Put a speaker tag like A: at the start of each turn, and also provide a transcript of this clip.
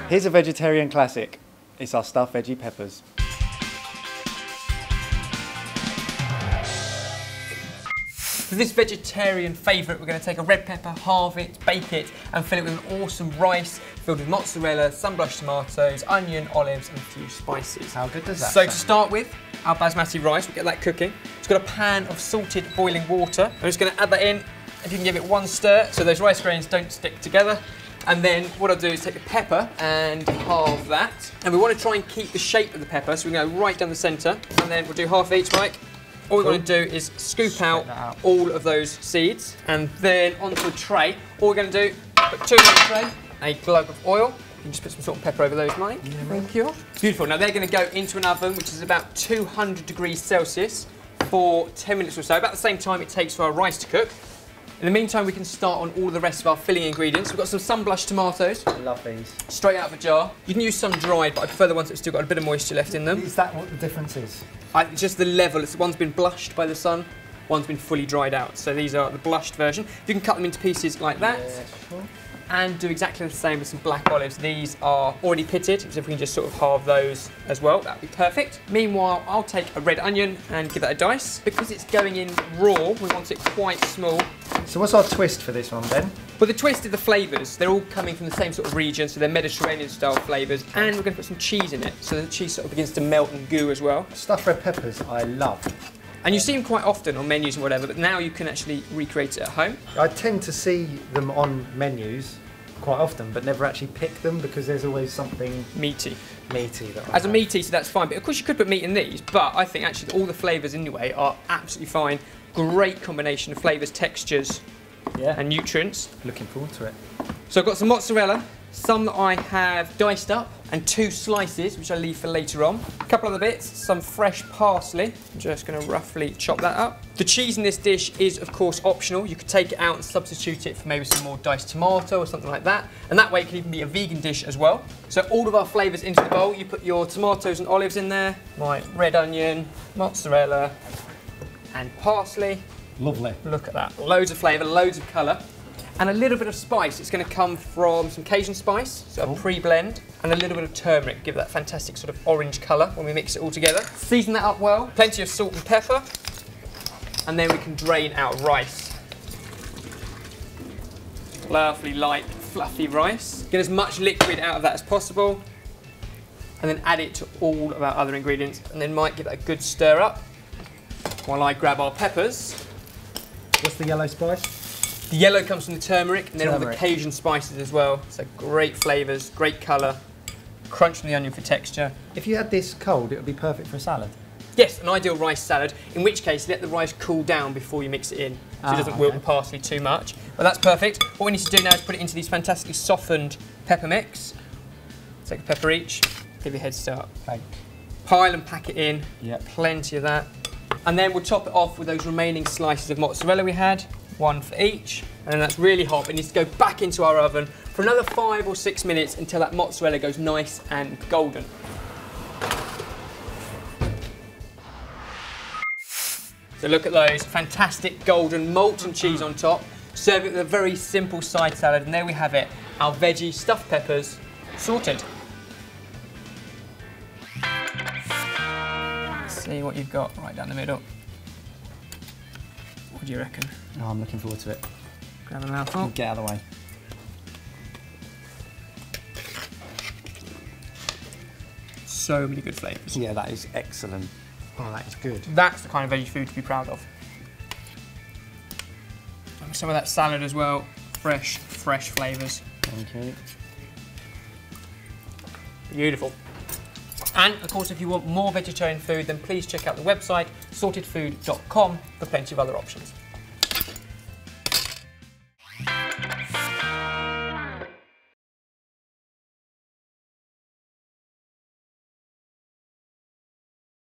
A: Here's a vegetarian classic. It's our stuffed veggie peppers.
B: For this vegetarian favourite, we're going to take a red pepper, halve it, bake it, and fill it with an awesome rice filled with mozzarella, some blushed tomatoes, onion, olives, and a few spices.
A: How good does that
B: So
A: sound?
B: to start with, our basmati rice, we'll get that cooking. It's got a pan of salted boiling water. I'm just going to add that in, if you can give it one stir so those rice grains don't stick together. And then what I'll do is take the pepper and halve that. And we want to try and keep the shape of the pepper, so we're going to go right down the centre. And then we'll do half each, Mike. All we're going to do is scoop out all of those seeds, and then onto a tray. All we're going to do, put two on the tray, a globe of oil. You can just put some salt and pepper over those, Mike. Yeah, thank you. Beautiful. Now they're going to go into an oven which is about 200 degrees Celsius for 10 minutes or so, about the same time it takes for our rice to cook. In the meantime, we can start on all the rest of our filling ingredients. We've got some sun-blushed tomatoes.
A: I love these.
B: Straight out of a jar. You can use some dried, but I prefer the ones that have still got a bit of moisture left in them.
A: Is that what the difference is?
B: Just the level. One's been blushed by the sun, one's been fully dried out. So these are the blushed version. You can cut them into pieces like that.
A: Yeah, sure.
B: And do exactly the same with some black olives. These are already pitted, so if we can just sort of halve those as well, that'd be perfect. Meanwhile, I'll take a red onion and give that a dice. Because it's going in raw, we want it quite small.
A: So what's our twist for this one, Ben?
B: Well, the twist is the flavours. They're all coming from the same sort of region, so they're Mediterranean-style flavours. And we're going to put some cheese in it, so the cheese sort of begins to melt and goo as well.
A: Stuffed red peppers, I love.
B: And you see them quite often on menus and whatever, but now you can actually recreate it at home.
A: I tend to see them on menus quite often, but never actually pick them because there's always something
B: Meaty.
A: that
B: As a meat eater, that's fine, but of course you could put meat in these, but I think actually all the flavours anyway are absolutely fine. Great combination of flavours, textures, and nutrients.
A: Looking forward to it.
B: So I've got some mozzarella, some that I have diced up, and 2 slices, which I'll leave for later on. A couple other bits, some fresh parsley. I'm just going to roughly chop that up. The cheese in this dish is, of course, optional. You could take it out and substitute it for maybe some more diced tomato or something like that. And that way it can even be a vegan dish as well. So all of our flavours into the bowl. You put your tomatoes and olives in there. Right, red onion, mozzarella, and parsley.
A: Lovely.
B: Look at that. Loads of flavour, loads of colour. And a little bit of spice. It's going to come from some Cajun spice, so a pre-blend, and a little bit of turmeric, give that fantastic sort of orange colour when we mix it all together. Season that up well, plenty of salt and pepper, and then we can drain our rice. Lovely, light, fluffy rice. Get as much liquid out of that as possible, and then add it to all of our other ingredients, and then might give that a good stir up while I grab our peppers.
A: What's the yellow spice?
B: The yellow comes from the turmeric, and then all the Cajun spices as well. So great flavours, great colour, crunch from the onion for texture.
A: If you had this cold, it would be perfect for a salad.
B: Yes, an ideal rice salad, in which case let the rice cool down before you mix it in, so it doesn't wilt the parsley too much. But that's perfect. What we need to do now is put it into these fantastically softened pepper mix. Take a pepper each, give you a head start.
A: Okay.
B: Pile and pack it in,
A: Yep.
B: Plenty of that. And then we'll top it off with those remaining slices of mozzarella we had. 1 for each, and then that's really hot. It needs to go back into our oven for another 5 or 6 minutes until that mozzarella goes nice and golden. So look at those, fantastic golden molten cheese on top. Serve it with a very simple side salad, and there we have it, our veggie stuffed peppers sorted. Let's see what you've got right down the middle. What do you reckon?
A: Oh, I'm looking forward to it.
B: Grab a mouthful.
A: Get out of the way.
B: So many good flavours.
A: Yeah, that is excellent. Oh, that is good.
B: That's the kind of veggie food to be proud of. And some of that salad as well. Fresh flavours.
A: Thank you.
B: Beautiful. And of course, if you want more vegetarian food, then please check out the website sortedfood.com for plenty of other options.